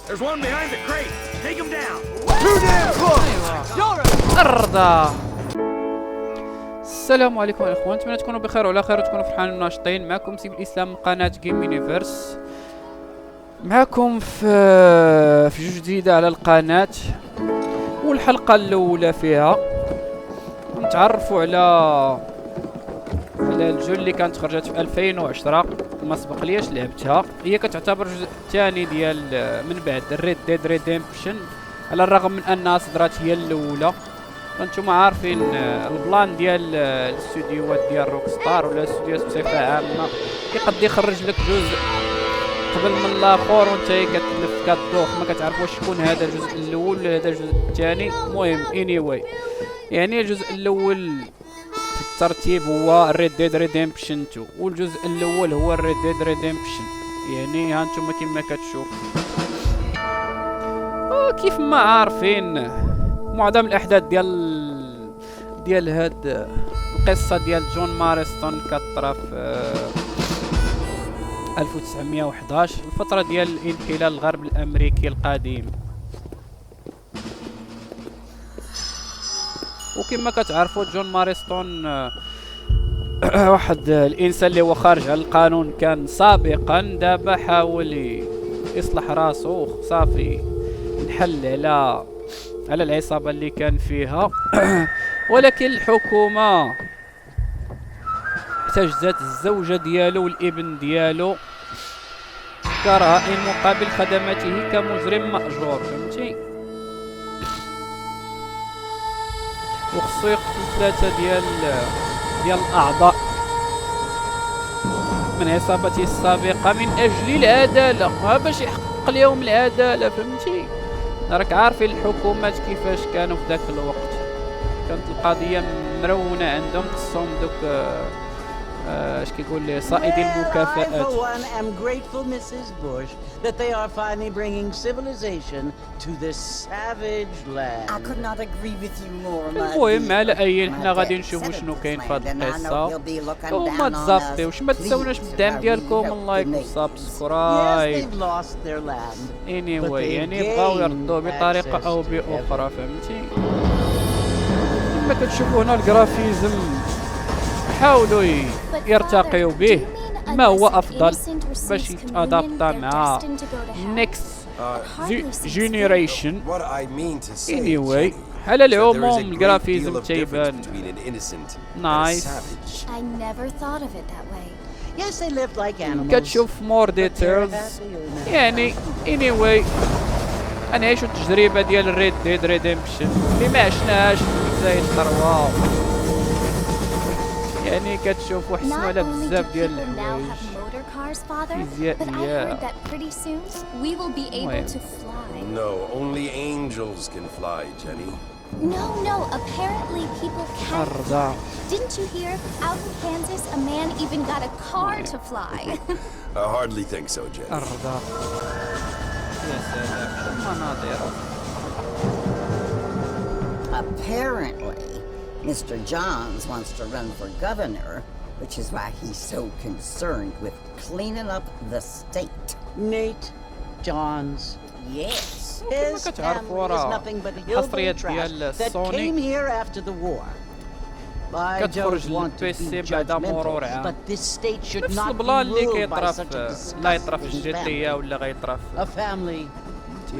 There's one behind the crate. Take him down. Too damn close. أرضا. السلام عليكم الاخوان، نتمنى تكونوا بخير وعلى خير وتكونوا فرحانين وناشطين. معكم سيف الاسلام من قناه جيم يونيفرس، معكم في جوج جديده على القناه. والحلقه الاولى فيها نتعرفوا على الجو اللي كانت خرجت في 2010 وما سبق ليش لعبتها. هي كتعتبر الجزء الثاني ديال من بعد ريد ديد ريدمبشن، على الرغم من انها صدرات هي الاولى. انتم عارفين البلان ديال الاستوديوهات ديال روك ستار ولا الاستوديوهات بصفه عامه يقد يخرج لك جزء قبل من الاخر وانت كتلف كدوخ ما كتعرف واش شكون هذا الجزء الاول ولا هذا الجزء الثاني. المهم anyway، يعني الجزء الاول في الترتيب هو ريد ديد ريدمبشن 2، والجزء الاول هو ريد ديد ريدمبشن. يعني ها انتم كما كتشوف كيف ما عارفين معظم الاحداث ديال هاد القصه ديال جون مارستون كطرا في 1911، الفتره ديال الانحلال الغرب الامريكي القديم. وكما كتعرفوا جون مارستون واحد الانسان اللي هو خارج على القانون كان سابقا، دابا حاول يصلح راسو صافي نحل على العصابة اللي كان فيها. ولكن الحكومة احتجزت الزوجة ديالو والابن ديالو كرهائن مقابل خدماته كمجرم مأجور، فهمتي؟ وخصو يقتل 3 ديال الأعضاء من عصابته السابقة من أجل العدالة، باش يحقق لهم العدالة، فهمتي؟ راك عارفين الحكومات كيفاش كانوا في ذاك الوقت، كانت القضيه مرونه عندهم، خصهم دوك اش كيقول لي صائدي المكافآت. المهم على اي حنا غادي نشوفوا شنو كاين في هذه القصه، وما تزابطيوش، ما تنساوناش بالدعم ديالكم، اللايك والسبسكرايب. anyway يعني بغاو يردوه بطريقه او باخرى، فهمتي؟ كما كتشوفوا هنا الجرافيزم حاولوا يرتقيوا به ما هو افضل باش يتادابطا مع next generation. anyway على العموم الجرافيزم تيبان نايس، كتشوف مور ديتيلز. يعني anyway غنعيشو التجربه ديال ريد ديد ريدمبشن اللي ما عشناهاش في الجزائر الثروه. يعني كتشوفوا حسنوا على بزاف ديال الحوايج فيزيائيه. No, only angels can fly, Jenny. No, apparently people can fly. Didn't you hear? Out in Kansas, a man even got a car to fly. I hardly think so, Jenny. أرضا يا سلام شو المناظر. Apparently, Mr. Johns wants to run for governor, which is why he's so concerned with cleaning up the state. Nate Johns. Yes. His family is nothing but hillbilly trash that came here after the war. I don't want to be judgmental, but this state should not be ruled by such a disgusting family. A family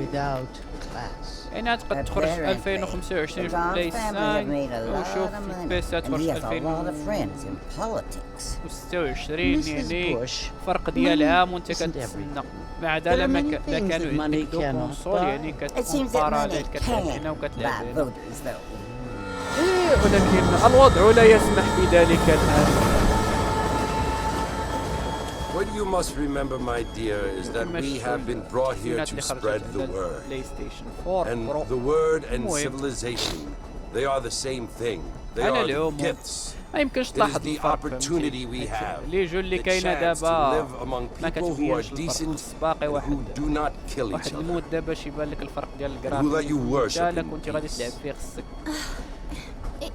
without class. يعني تقد تخرج في 2025 في بلاي ستايل، وشوف في البيسات تخرج في 2026. يعني فرق ديال عام وانت كتسنى بعد لما كانوا عندك كونسول، يعني كتكومبارا كتلعب هنا وكتلعب هنا. ولكن الوضع لا يسمح بذلك الآن. What you must remember, my dear, is that we have been brought here to spread the word. And the word and civilization, they are the same thing. They are the gifts. It is the opportunity we have, the chance to live among people who are decent and who do not kill each other, who let you worship in peace.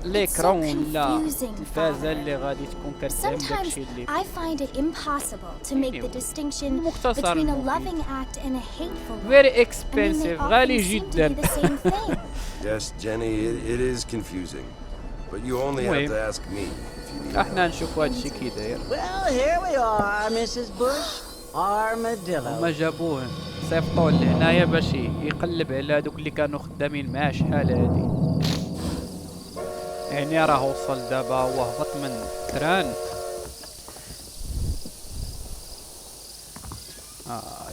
ليكرون ولا التلفازه اللي غادي تكون كتعمل داكشي اللي I find it impossible to make the distinction between a loving act and a hateful one. very expensive غالي جدا. Yes, Jenny, it is confusing. But you only have to ask me if you need احنا نشوفوا هادشي كي داير. Well, here we are, Mrs. Bush. Armadillo. هما جابوه صيفطوه لهنايا باش يقلب على هادوك اللي كانوا خدامين معاه شحال هادي. يعني راه وصل دابا هو هبط من التران.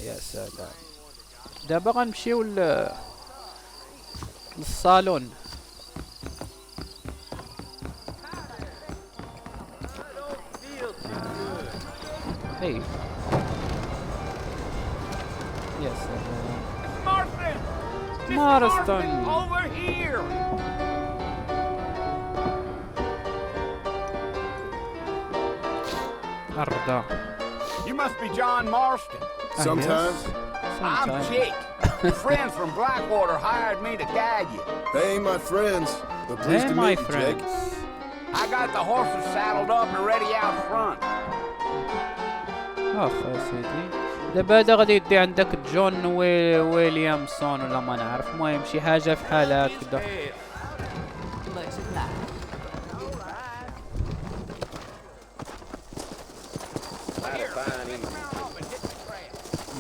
يا سلام. دابا غنمشيو للصالون. Hey. Yes. Marston. Over here. Arda. You must be John Marston. Sometimes. I'm Jake. Friends from Blackwater hired me to guide you. They ain't my friends. But pleased to meet you, Jake. I got the horses saddled up and ready out front. سيدي دابا هذا غادي يدي عندك جون ويليامسون ولا ما نعرف، المهم شي حاجه في حال هكذا.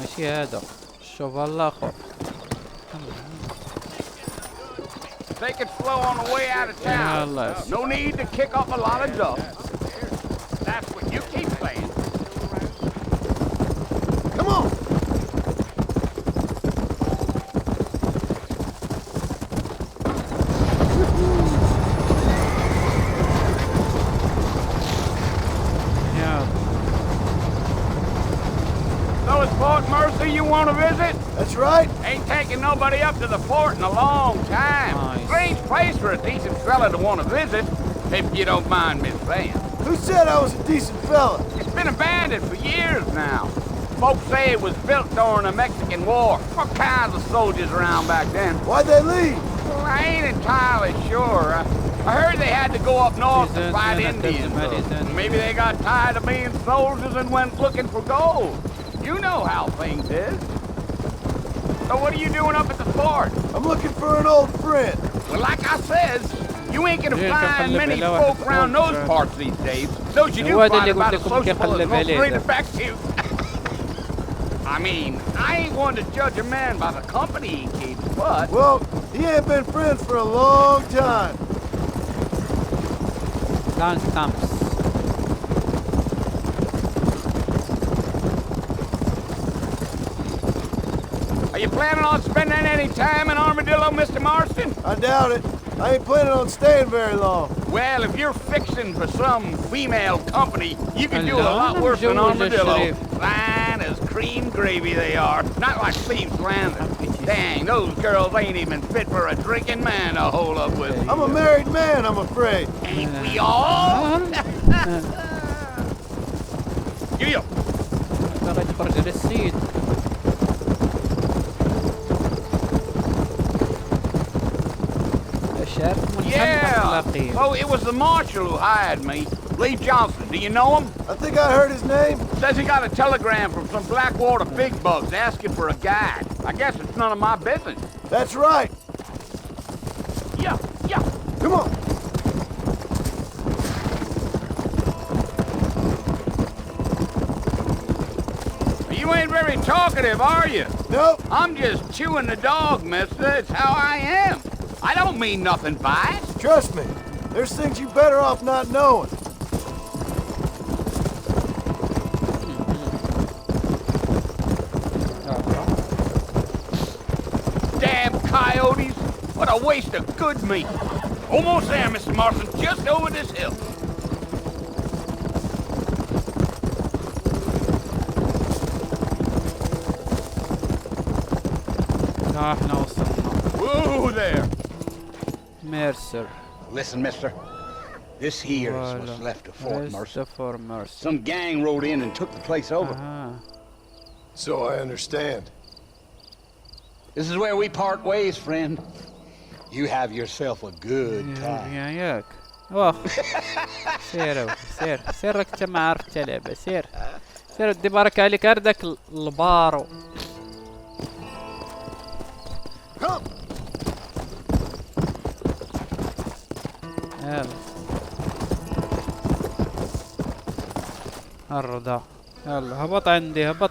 ماشي هذا الشوفال الاخر. Take it slow on the way out of town. No need to kick up a lot of dust. That's what you keep saying. Come on. So it's Fort Mercy you want to visit? That's right. Ain't taking nobody up to the fort in a long time. Strange place for a decent fella to want to visit, if you don't mind me saying. Who said I was a decent fella? It's been abandoned for years now. Folks say it was built during the Mexican War. What kinds of soldiers around back then? Why'd they leave? Well, I ain't entirely sure. I heard they had to go up north to fight Indians. Maybe they got tired of being soldiers and went looking for gold. You know how things is. So what are you doing up at the fort? I'm looking for an old friend. Well, like I says, you ain't gonna find many folk around those parts these days. Those you do find about as sociable as most great effective. I mean, I ain't one to judge a man by the company he keeps, but... Well, he ain't been friends for a long time. Long stumps. Are you planning on spending any time in Armadillo, Mr. Marston? I doubt it. I ain't planning on staying very long. Well, if you're fixing for some female company, you can do a lot worse than Armadillo. Fine as cream gravy they are. Not like Cleve's Landing. Dang, those girls ain't even fit for a drinking man to hold up with. I'm a married man, I'm afraid. Ain't we all? You. بغا يتفرج على السيد. Yeah. Oh, it was the marshal who hired me. Lee Johnson. Do you know him? I think I heard his name. Says he got a telegram from some Blackwater big bugs asking for a guide. I guess it's none of my business. That's right. Yeah. Come on. You ain't very talkative, are you? Nope. I'm just chewing the dog, mister. It's how I am. I don't mean nothing by it. Trust me. There's things you better off not knowing. Damn coyotes. What a waste of good meat. Almost there, Mr. Marston. Just over this hill. احنا وصلنا. Whoa there. Mercer. Listen, mister. This here is what's left of Fort Mercer. Some gang rode in and took the place over. So I understand. This is where we part ways, friend. You have yourself a good time. ياك واخ سير سير راك انت ما عارف تلعب سير دي بارك عليك غير داك البارو يلا الرضا يلا هبط عندي هبط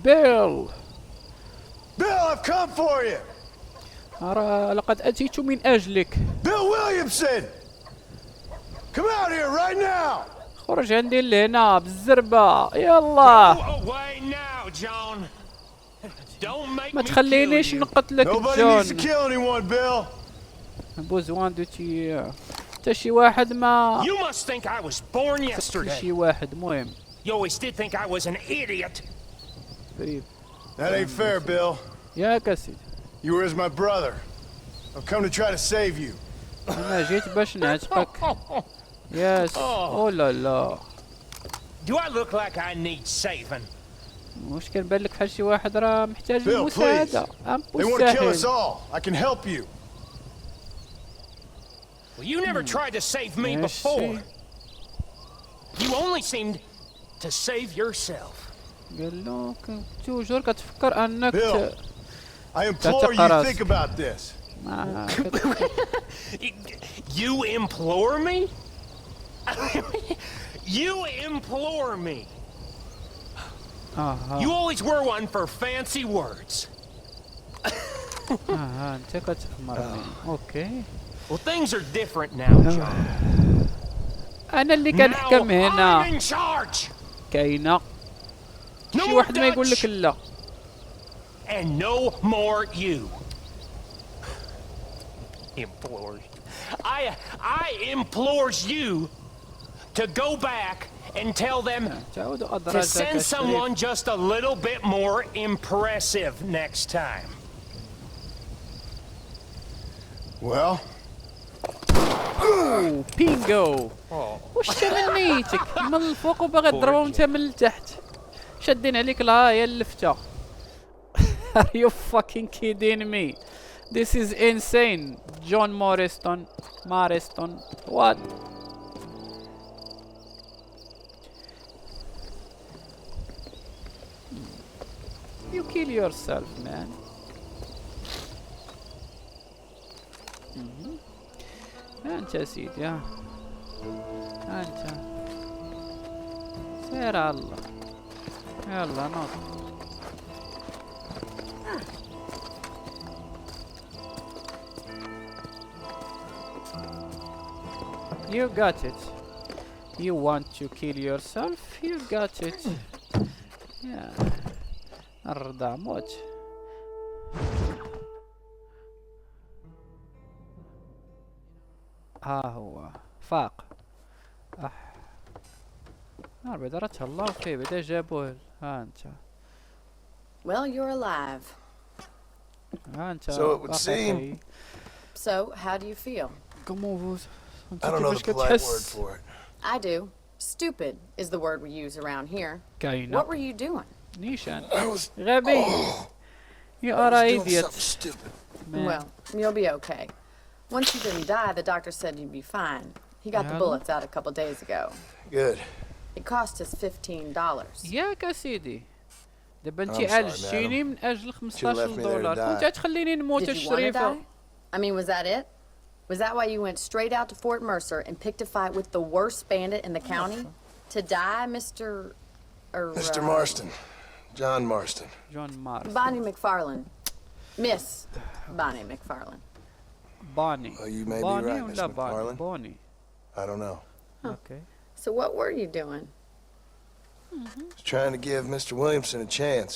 بيل I've come for you. أرى لقد أتيت من أجلك. Bill Williamson. Come out here right now. خرج عندي لهنا بالزربة يلا. ما تخلينيش نقتلك جون. بوزوان دو تي حتى شي واحد ما شي واحد مهم. You always did think I was an idiot. That ain't fair, Bill. يا كسيد. You were as my brother. I've come to try to save you. أنا جيت باش نعتقك. ياس. أوه لا لا. Do I look like I need saving? مش كنبان لك بحال شي واحد راه محتاج المساعدة. They want to kill us all. I can help you. Well, you never tried to save me before. You only seemed to save yourself. قال له توجور كتفكر انك I implore you to think about this. You implore me? You implore me. You always were one for fancy words. انت كتفهمني. اوكي. Well, things are different now, John. انا اللي كنحكم هنا. I'm in charge. كاينه شي واحد ما يقول لك لا. And no more you. Implores. I implores you to go back and tell them to send someone just a little bit more impressive next time. Well. بينجو. واش تمنيتك من الفوق وباغي تضربهم انت من التحت. شادين عليك الهايه اللفتة. Are you fucking kidding me? This is insane. John Marston. What? You kill yourself, man. أنت يا سيدي أنت سير على الله يلا نط You got it. You want to kill yourself? You got it. Yeah. الرضا موت. ها هو فاق. بعد راه تهلاو فيه بعدا جابوه. ها انت. Well, you're alive. ها انت. So it would seem. So, how do you feel? Comment vous? I don't know the polite word for it. I do. Stupid is the word we use around here. كاينة. What were you doing? نيشان. I was غبي. You are an idiot. Stupid. Well, you'll be okay. Once you didn't die, the doctor said you'd be fine. He got the bullets out a couple days ago. Good. It cost us $15. ياك سيدي. دابا انت عالجتيني من اجل $15. كنت تخليني نموت الشريفة. I mean, was that it? Was that why you went straight out to Fort Mercer and picked a fight with the worst bandit in the county? To die, Mr. Marston. John Marston. Bonnie McFarlane. Miss Bonnie McFarlane. Bonnie. Oh, you may be right, Miss McFarlane. Bonnie. I don't know. Okay. So what were you doing? Just trying to give Mr. Williamson a chance.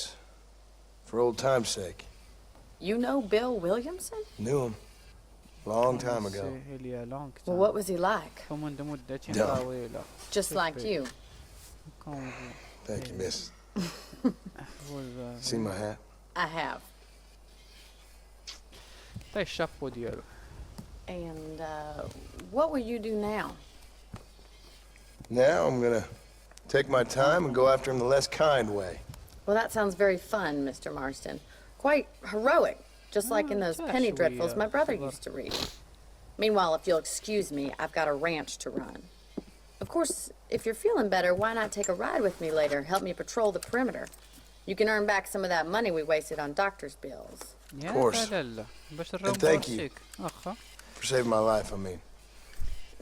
For old time's sake. You know Bill Williamson? Knew him. Long time ago. Well, what was he like? Just like you. Thank you, miss. See my hat? I have. And what will you do now? Now I'm gonna take my time and go after him the less kind way. Well, that sounds very fun, Mr. Marston. Quite heroic, just like in those penny dreadfuls my brother used to read. Meanwhile, if you'll excuse me, I've got a ranch to run. Of course, if you're feeling better, why not take a ride with me later? Help me patrol the perimeter. You can earn back some of that money we wasted on doctor's bills. Of course. And thank you for saving my life, I mean.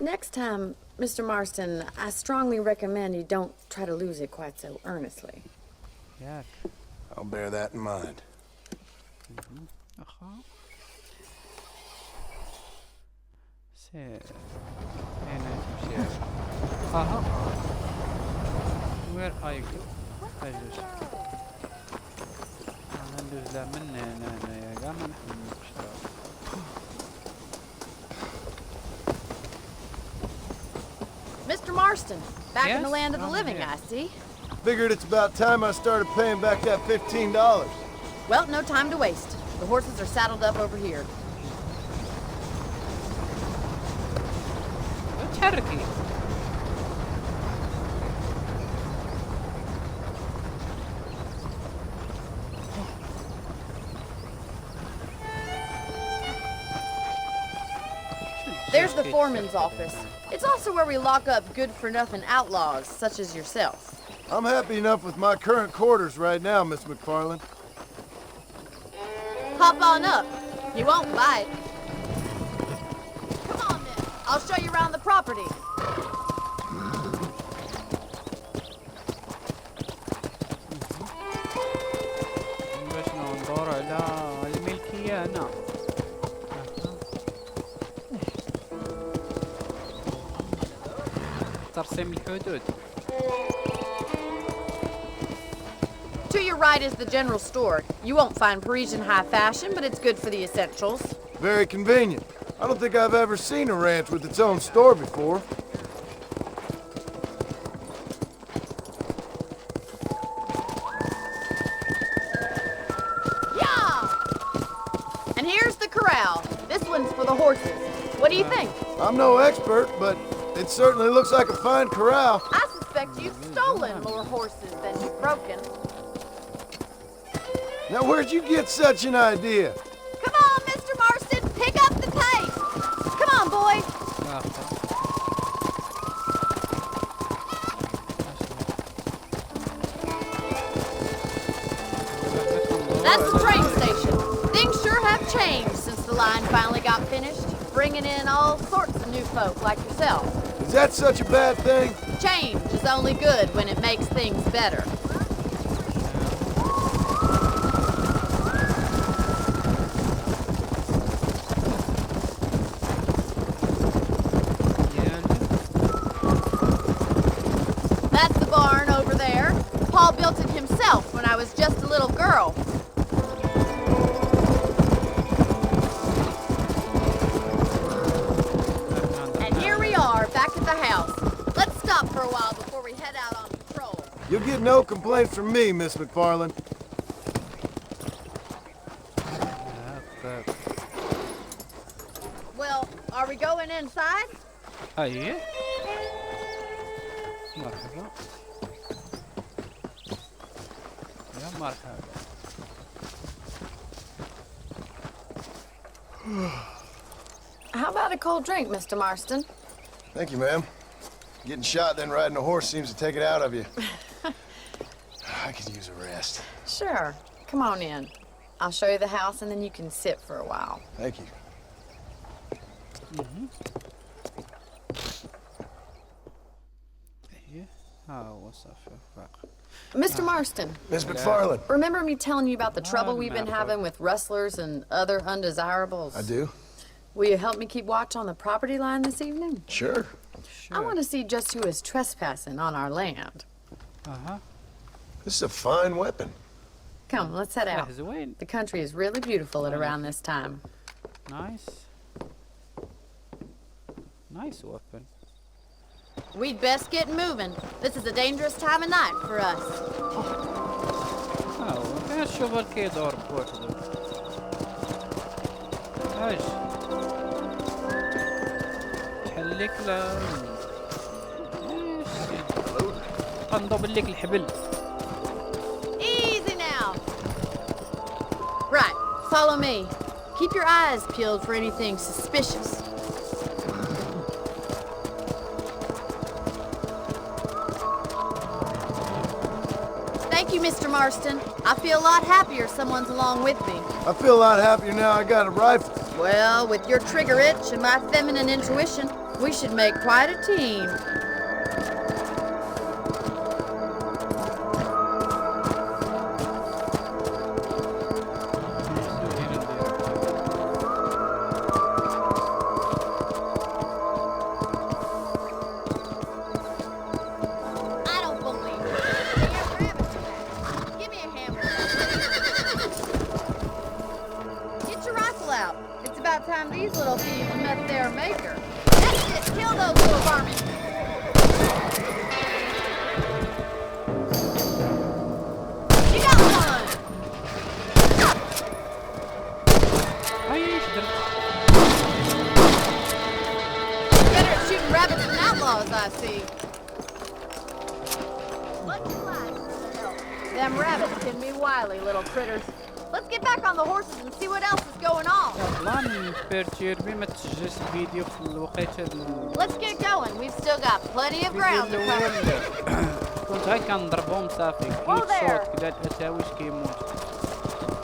Next time, Mr. Marston, I strongly recommend you don't try to lose it quite so earnestly. I'll bear that in mind. Where are you? ندوز لا من هنا يا جماعة نحن Mr. Marston, back in the land of the living, I see. Figured it's about time I started paying back that $15. Well, no time to waste. The horses are saddled up over here. تحركي. There's the foreman's office. It's also where we lock up good-for-nothing outlaws, such as yourself. I'm happy enough with my current quarters right now, Miss McFarland. Hop on up. You won't bite. Come on, then. I'll show you around the property. باش ندور على الملكية هنا. ترسيم الحدود. To your right is the general store. You won't find Parisian high fashion, but it's good for the essentials. Very convenient. I don't think I've ever seen a ranch with its own store before. Yeah! And here's the corral. This one's for the horses. What do you think? I'm no expert, but it certainly looks like a fine corral. I suspect you've stolen more horses than you've broken. Now, where'd you get such an idea? Come on, Mr. Marston, pick up the pace. Come on, boys. That's the train station. Things sure have changed since the line finally got finished, bringing in all sorts of new folk like yourself. Is that such a bad thing? Change is only good when it makes things better. That's the barn over there. Paul built it himself when I was just a little girl. And here we are, back at the house. Let's stop for a while before we head out on patrol. You'll get no complaints from me, Miss McFarland. Well, are we going inside? أيه. مرحبا. يا مرحبا. How about a cold drink, Mr. Marston? Thank you, ma'am. Getting shot then riding a horse seems to take it out of you. I could use a rest. Sure. Come on in. I'll show you the house and then you can sit for a while. Thank you. Mr. Marston. Miss McFarland. Remember me telling you about the trouble we've been having with rustlers and other undesirables? I do. Will you help me keep watch on the property line this evening? Sure. I want to see just who is trespassing on our land. This is a fine weapon. Come, let's head out. The country is really beautiful at around this time. Nice. Nice weapon. We'd best get moving. This is a dangerous time of night for us. فين الشغل كيدور بوحده؟ ايش؟ لك نضرب لك الحبل. Easy now. Right, follow me. Keep your eyes peeled for anything suspicious. Thank you, Mr. Marston. I feel a lot happier someone's along with me. I feel a lot happier now I got a rifle. Well, with your trigger itch and my feminine intuition, we should make quite a team. These little thieves met their maker. That's it! Kill those little vermin! You got one! Better at shooting rabbits than outlaws, I see. What's your life? Them rabbits can be wily little critters. Let's get back on the horses and see what else is going on. Let's get going. We've still got plenty of ground to cover. كنت هاي كنضربهم صافي كيف صوت كذا الاتاويش كيموت.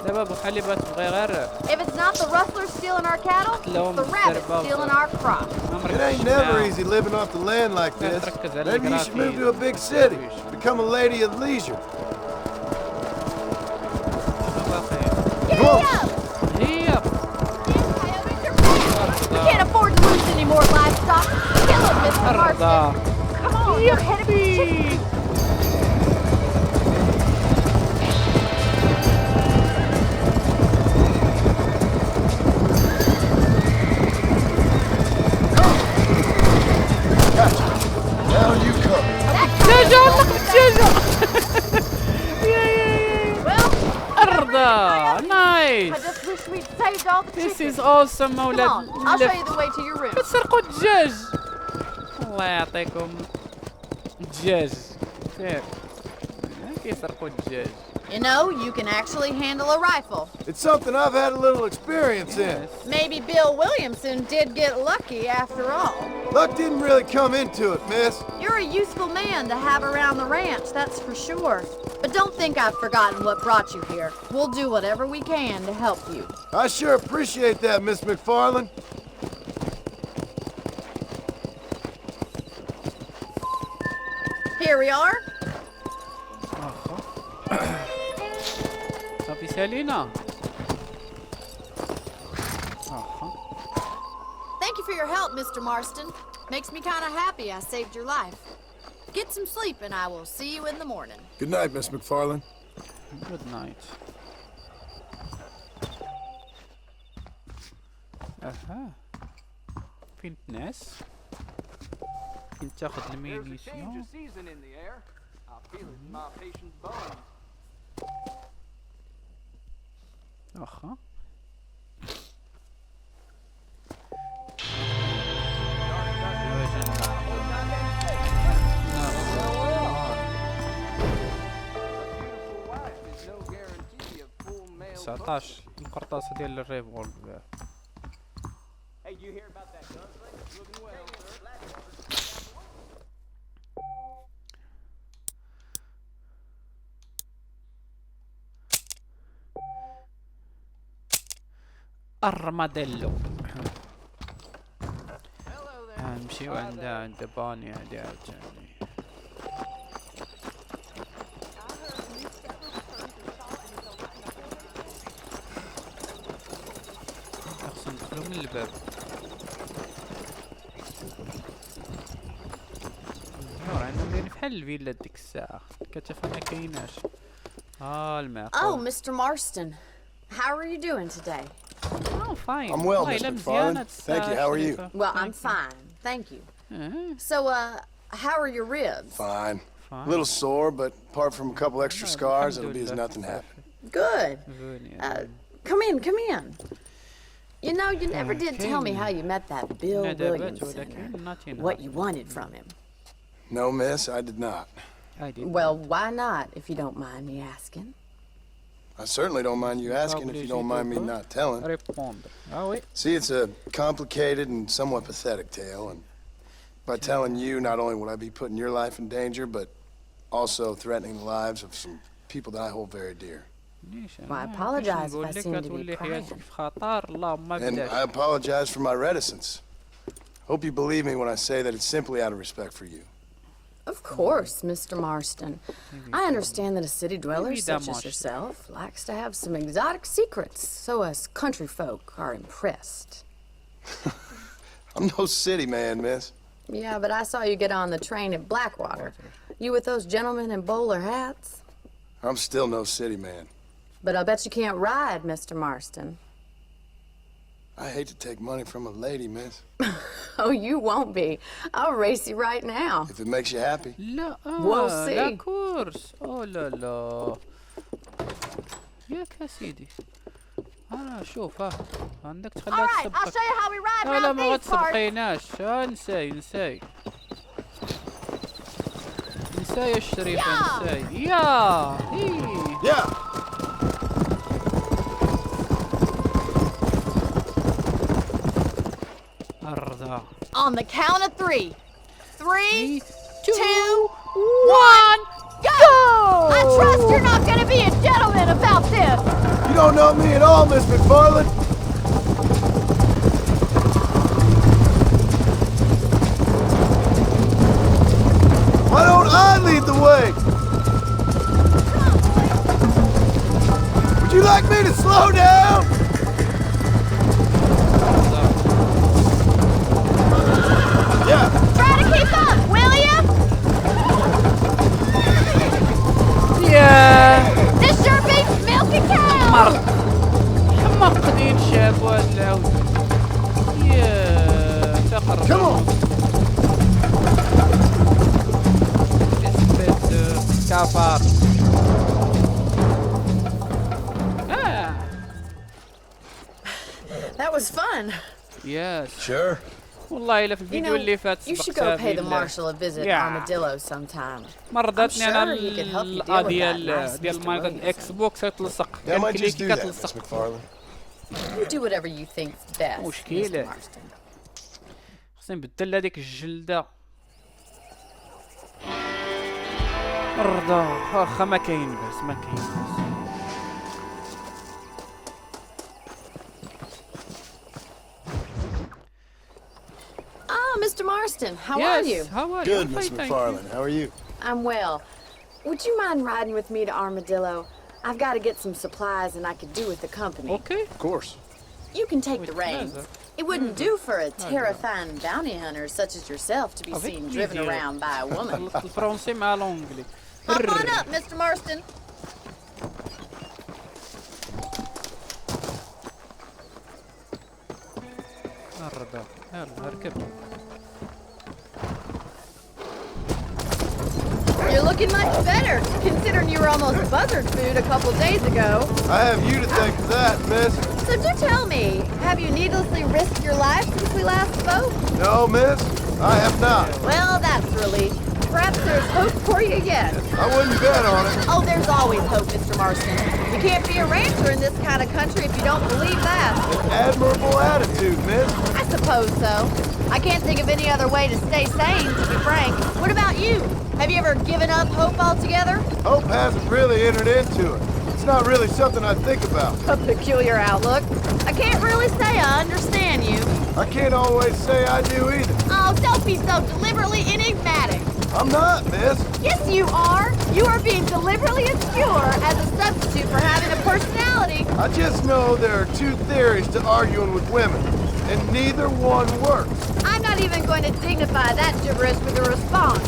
دابا بخلي تبغي غير. If it's not the rustlers stealing our cattle, it's the rabbits stealing our crops. It ain't never easy living off the land like this. Maybe you should move to a big city. Become a lady of leisure. We can't afford to lose any more livestock. Kill them, Mr. Marston. Come on, you're ahead of me. Gotcha. Down you come. I just wish we'd saved all the chickens. This is awesome أولاد. Come on, I'll show you the way to your room. بتسرقوا الدجاج. الله يعطيكم الدجاج. كيف؟ كيسرقوا الدجاج. You know, you can actually handle a rifle. It's something I've had a little experience in. Maybe Bill Williamson did get lucky after all. Luck didn't really come into it, miss. You're a useful man to have around the ranch, that's for sure. But don't think I've forgotten what brought you here. We'll do whatever we can to help you. I sure appreciate that, Miss McFarland. Here we are. صافي سالينا. Thank you for your help, Mr. Marston. Makes me kind of happy I saved your life. Get some sleep and I will see you in the morning. Good night, Miss McFarland. Good night. اها فين الناس؟ فين تاخذ المينيسيون؟ اها تسعطاش القرطاسة ديال الريفولفر. الرماديلو. نمشيو عند باني هادي عاوتاني. خصنا ندخلو من الباب. رانا ندير بحال الفيلا ديك الساعة كتفهم ما كايناش. Oh, Mr. Marston. How are you doing today? Oh, fine. I'm well, Miss McFarland. Thank you. How are you? Well, I'm fine. Thank you. So, how are your ribs? Fine. A little sore, but apart from a couple extra scars, it'll be as nothing happened. Good. Come in, come in. You know, you never did tell me how you met that Bill Williamson, or what you wanted from him. No, miss, I did not. I did. Well, why not, if you don't mind me asking? I certainly don't mind you asking if you don't mind me not telling. See, it's a complicated and somewhat pathetic tale, and by telling you, not only would I be putting your life in danger, but also threatening the lives of some people that I hold very dear. Well, I apologize if I seem to be prying. And I apologize for my reticence. Hope you believe me when I say that it's simply out of respect for you. Of course, Mr. Marston. I understand that a city dweller such as yourself likes to have some exotic secrets, so us country folk are impressed. I'm no city man, miss. Yeah, but I saw you get on the train at Blackwater. You with those gentlemen in bowler hats? I'm still no city man. But I bet you can't ride, Mr. Marston. I hate to take money from a lady, miss. Oh, you won't be. I'll race you right now. If it makes you happy. لا We'll see. لا كورس لا لا ياك يا سيدي شوف عندك تخليها All right, I'll show you how we ride لا around ما these parts. غتسبقيناش نساي يا الشريفة نساي يا On the count of 3. 3, 2, 1, go! I trust you're not going to be a gentleman about this. You don't know me at all, Miss McFarland. Why don't I lead the way? Would you like me to slow down? Yeah. Try to keep up, will you? Yeah. This sure beats milking cows. حمقتني نشاب وهاد العود يا تقرب Come on. كفر That was fun. Yes. Sure. والله إلا في الفيديو اللي فات You should go pay the marshal a visit Armadillo sometime. مرة داتني أنا ديال المايك الإكس بوكس يتلصق Yeah, I might just do that, Miss كتلصق You do whatever you think's best, Mr. مشكلة Marston. خصني نبدل هذيك الجلدة مرضى واخا ما كاين بس ما كاين بس Ah, Mr. Marston, how yes, are you? How are Good, you? Miss McFarland. How are you? I'm well. Would you mind riding with me to Armadillo? I've got to get some supplies and I could do with the company. Okay. Of course. You can take the reins. It wouldn't do for a terrifying bounty hunter such as yourself to be seen driven around by a woman. الفرنسي مع الانجلي. Hop on up, Mr. Marston. الرضا يلا اركب. You're looking much better, considering you were almost buzzard food a couple days ago. I have you to thank for that, miss. So do tell me, have you needlessly risked your life since we last spoke? No, miss. I have not. Well, that's a relief. Perhaps there's hope for you yet. I wouldn't bet on it. Oh, there's always hope, Mr. Marston. You can't be a rancher in this kind of country if you don't believe that. Admirable attitude, miss. I suppose so. I can't think of any other way to stay sane, to be frank. What about you? Have you ever given up hope altogether? Hope hasn't really entered into it. It's not really something I think about. A peculiar outlook. I can't really say I understand you. I can't always say I do either. Oh, don't be so deliberately enigmatic. I'm not, miss. Yes, you are. You are being deliberately obscure as a substitute for having a personality. I just know there are two theories to arguing with women, and neither one works. I'm not even going to dignify that gibberish with a response.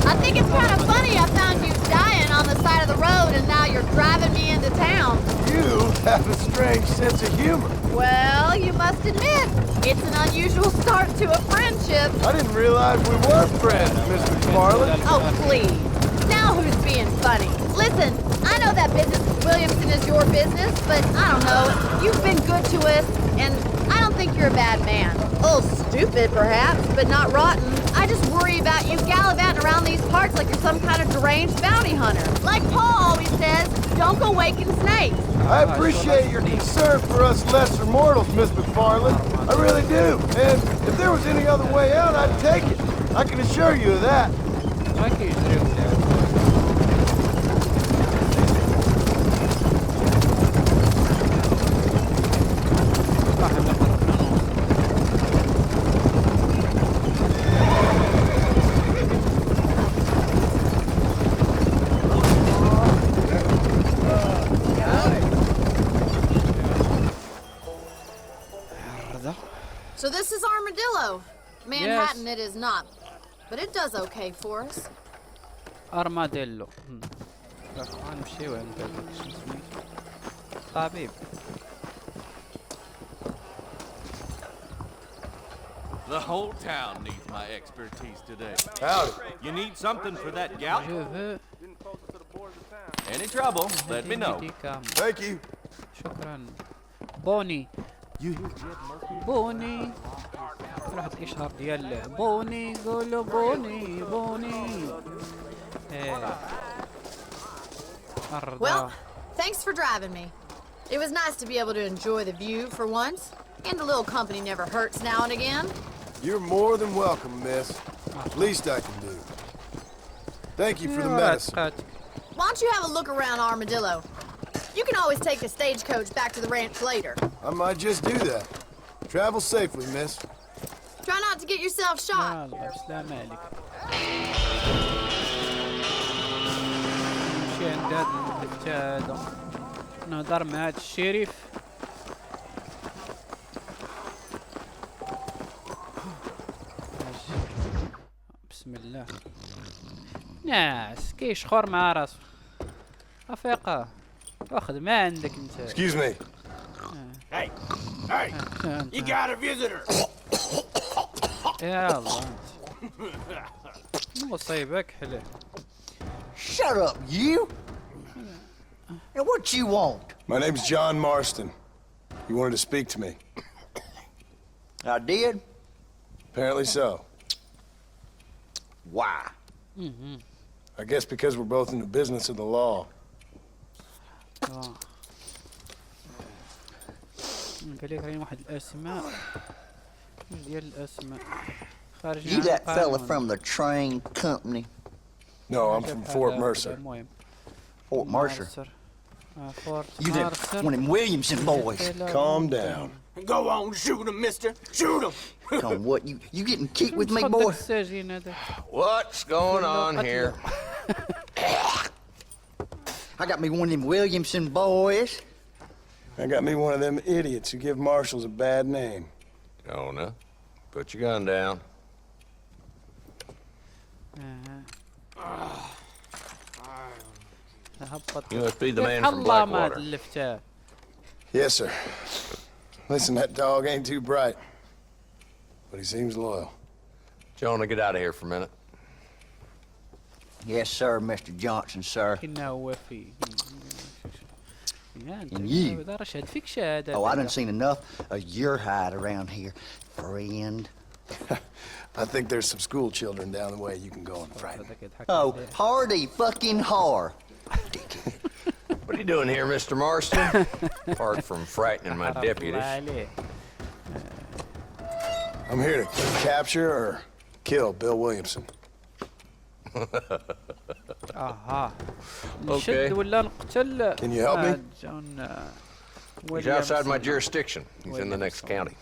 I think it's kind of funny I found you dying on the side of the road and now you're driving me into town. You have a strange sense of humor. Well, you must admit, it's an unusual start to a friendship. I didn't realize we were friends, Miss McFarland. Oh, please. Now who's being funny? Listen, I know that business with Williamson is your business, but I don't know. You've been good to us, and I don't think you're a bad man. A little stupid, perhaps, but not rotten. I just worry about you gallivanting around these parts like you're some kind of deranged bounty hunter. Like Paul always says, don't go waking snakes. I appreciate your concern for us lesser mortals, Miss McFarland. I really do. And if there was any other way out, I'd take it. I can assure you of that. So this is Armadillo. Manhattan it is not, but it does okay for us. Armadillo. نمشي وين طبيب. The whole town needs my expertise today. Howdy. You need something for that gout? Any trouble, let me know. Thank you. شكرا. بوني. بوني. واحد الإشهار ديال بوني قولوا بوني بوني. Well, thanks for driving me. It was nice to be able to enjoy the view for once, and a little company never hurts now and again. You're more than welcome, miss. Least I can do. Thank you for the medicine. Why don't you have a look around Armadillo? You can always take the stagecoach back to the ranch later. I might just do that. Travel safely, miss. Try not to get yourself shot. السلام عليك. نمشي عند هذا نهضر مع هذا الشريف. بسم الله. ناس كيشخر مع راسو. رفيقة واخذ ما عندك انت. Excuse me. Hey, you got a visitor. يا الله مصيبك حلو. Shut up, you! And what you want? My name's John Marston. You wanted to speak to me. I did? Apparently so. Why? I guess because we're both in the business of the law. قال لي كاين واحد الاسماء ديال الاسماء خارج. You that fella from the train company? No, I'm from Fort Mercer. Fort Mercer? You that one of them Williamson boys? Calm down. Go on, shoot him, mister. Shoot him. Come what? You getting kicked with me, boy? What's going on here? I got me one of them Williamson boys. I got me one of them idiots who give marshals a bad name. Jonah, put your gun down. You must be the man from Blackwater. Yes, sir. Listen, that dog ain't too bright, but he seems loyal. Jonah, get out of here for a minute. Yes, sir, Mr. Johnson, sir. And you? Oh, I done seen enough of your hide around here, friend. I think there's some school children down the way you can go and frighten. Oh, hardy fucking har. What are you doing here, Mr. Marston? Apart from frightening my deputies. I'm here to capture or kill Bill Williamson. Okay. Can you help me? He's outside my jurisdiction. He's in the next county.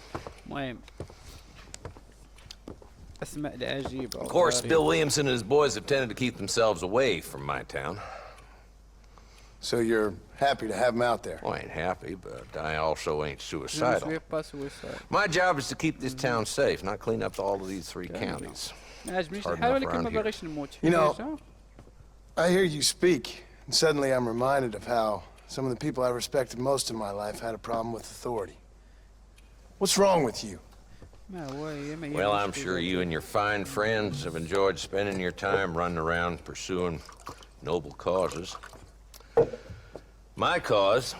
Of course, Bill Williamson and his boys have tended to keep themselves away from my town. So you're happy to have him out there? Well, I ain't happy, but I also ain't suicidal. My job is to keep this town safe, not clean up all of these three counties. You know, I hear you speak And suddenly I'm reminded of how some of the people I respected most in my life had a problem with authority. What's wrong with you? Well, I'm sure you and your fine friends have enjoyed spending your time running around pursuing noble causes. My cause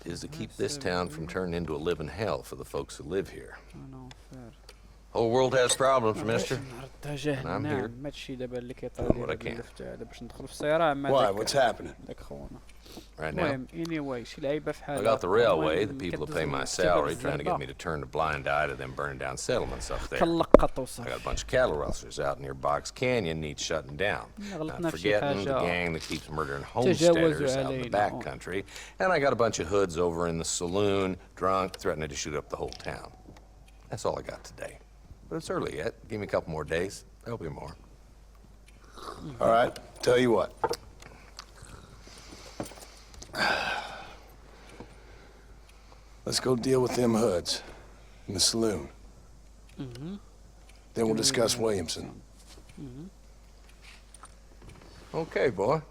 is to keep this town from turning into a living hell for the folks who live here. Whole world has problems, mister. And I'm here doing what I can. Why? What's happening? Right now, I got the railway, the people that pay my salary, trying to get me to turn a blind eye to them burning down settlements up there. I got a bunch of cattle rustlers out near Box Canyon needs shutting down. Not forgetting the gang that keeps murdering homesteaders out in the back country. And I got a bunch of hoods over in the saloon, drunk, threatening to shoot up the whole town. That's all I got today. But it's early yet. Give me a couple more days. There'll be more. All right, tell you what. Let's go deal with them hoods in the saloon. Then we'll discuss Williamson. Okay, boy.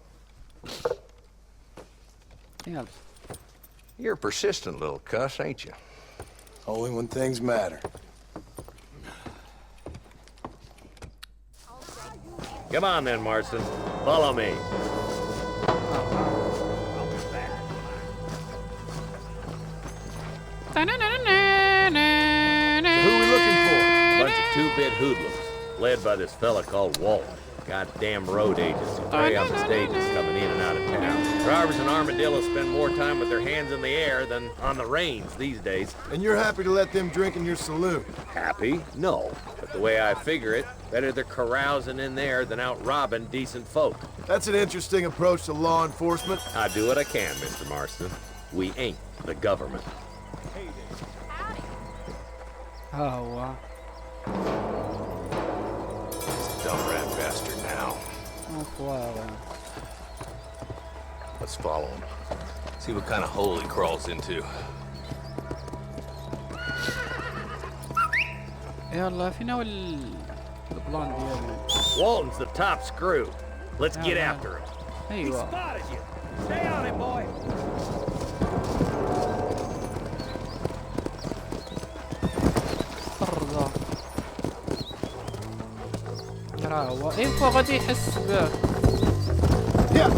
You're a persistent little cuss, ain't you? Only when things matter. Come on then, Marston. Follow me. So who are we looking for? Bunch of two-bit hoodlums, led by this fella called Walt. Goddamn road agents who prey on the stages coming in and out of town. Drivers and armadillos spend more time with their hands in the air than on the reins these days. And you're happy to let them drink in your saloon? Happy? No. But the way I figure it, better they're carousing in there than out robbing decent folk. That's an interesting approach to law enforcement. I do what I can, Mr. Marston. We ain't the government. Oh, wow. Dumb rat bastard now. Oh, wow. Let's follow him. See what kind of hole he crawls into. يلا فينا البلان ديالنا. Walton's the top screw. Let's get after him. He spotted you. Stay on him, boy. هو هو غادي يحس به. Yeah.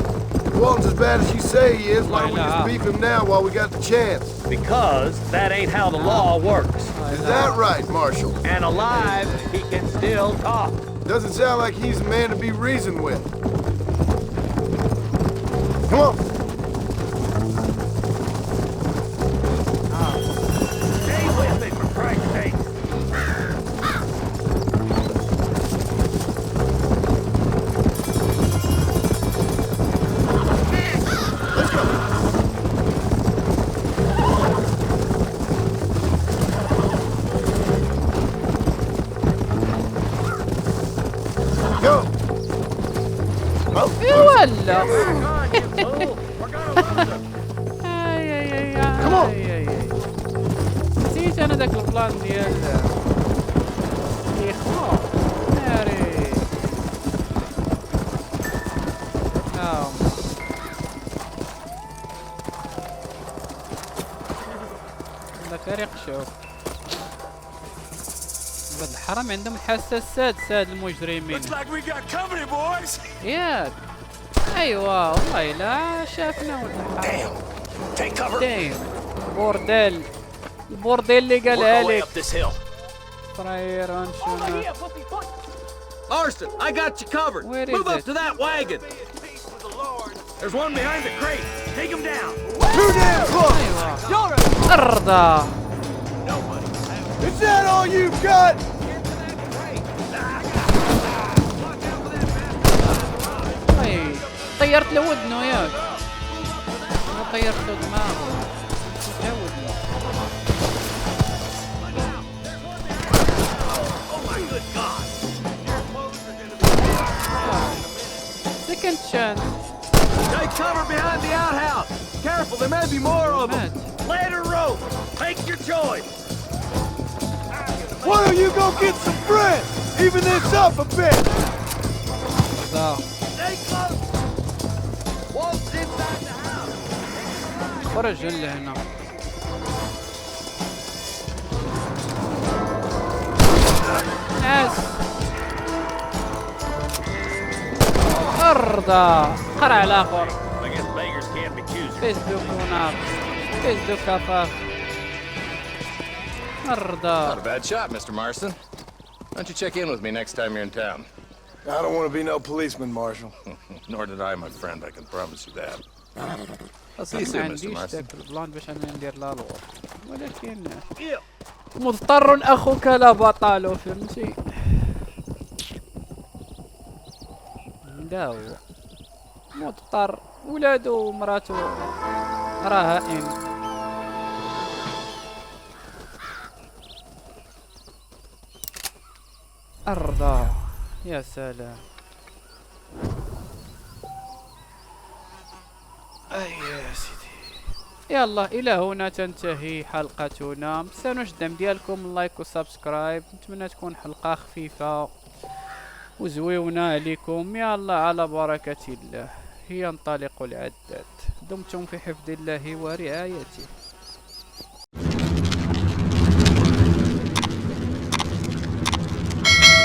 Walton's as bad as you say he is. Why don't we just beef him now while we got the chance? Because that ain't how the law works. Is that right, Marshal? And alive, he can still talk. Doesn't sound like he's a man to be reasoned with. Come on. Stay with it, for Christ's sake. ولا نسيت انا ذاك البلان ديال الاخوان ناري ذاك ريق شوف الحرم عندهم حساسات ساد المجرمين ياك ايوه والله لا شافنا ولا دايم بورديل البورديل اللي قالها لك طريران شنو Marston, I got you covered. Move up to that wagon. There's one behind the crate. Take him down. Too damn close. أرضا. Is that all you've got? طيرت له ودنه ياك ما طيرت له دماغه ودنه second chance. Take cover behind the outhouse. Careful, there may be more of them. Ladder or rope. Take your choice. Why don't you go get some bread? Even this up a bit. Stay close. Walt's in خرج لهنا. ناس أرضا قرع الآخر. فيسدو كوناب فيسدو كفاف أرضا. Not a bad shot, Mr. Marston. Why don't you check in with me next time you're in town? I don't want to be no policeman, Marshal. Nor did I, my friend. I can promise you that. I'll see you soon, Mr. Marston. البلان باش انا ندير لالور، ولكن مضطر اخوك لا بطل، فهمتي؟ نداو مضطر، ولادو ومراتو رهائن. أرضا يا سلام. أي يا سيدي، يلا إلى هنا تنتهي حلقتنا. متنساوش الدعم ديالكم، اللايك والسبسكرايب. نتمنى تكون حلقة خفيفة وزويونة عليكم. يلا على بركة الله، ينطلق العداد. دمتم في حفظ الله ورعايته.